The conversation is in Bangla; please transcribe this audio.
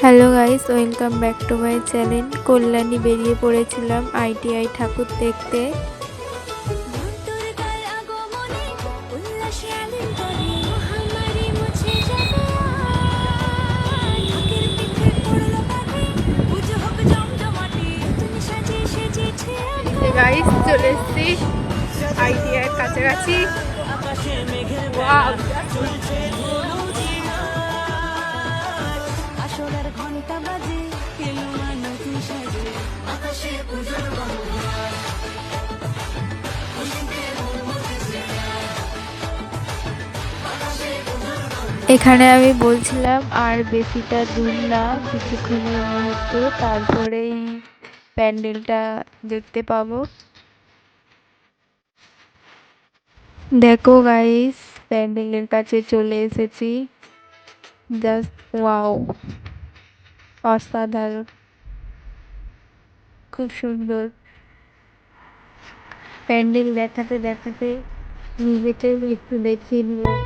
Hello guys, welcome back to my channel. Kalyani বেরিয়ে পড়েছিলাম আইটিআই ঠাকুর দেখতে। গাইস চলে এসেছি আইটিআই কাছাকাছি। এখানে আমি বলছিলাম আর বেশিটা দূর না, কিছুক্ষণের মুহূর্ত, তারপরেই প্যান্ডেলটা দেখতে পাবো। দেখো গাইস, প্যান্ডেলের কাছে চলে এসেছি। জাস্ট ওয়াও, অসাধারণ, খুব সুন্দর। প্যান্ডেল দেখাতে দেখাতে নিজেকে একটু দেখিয়ে নিলাম।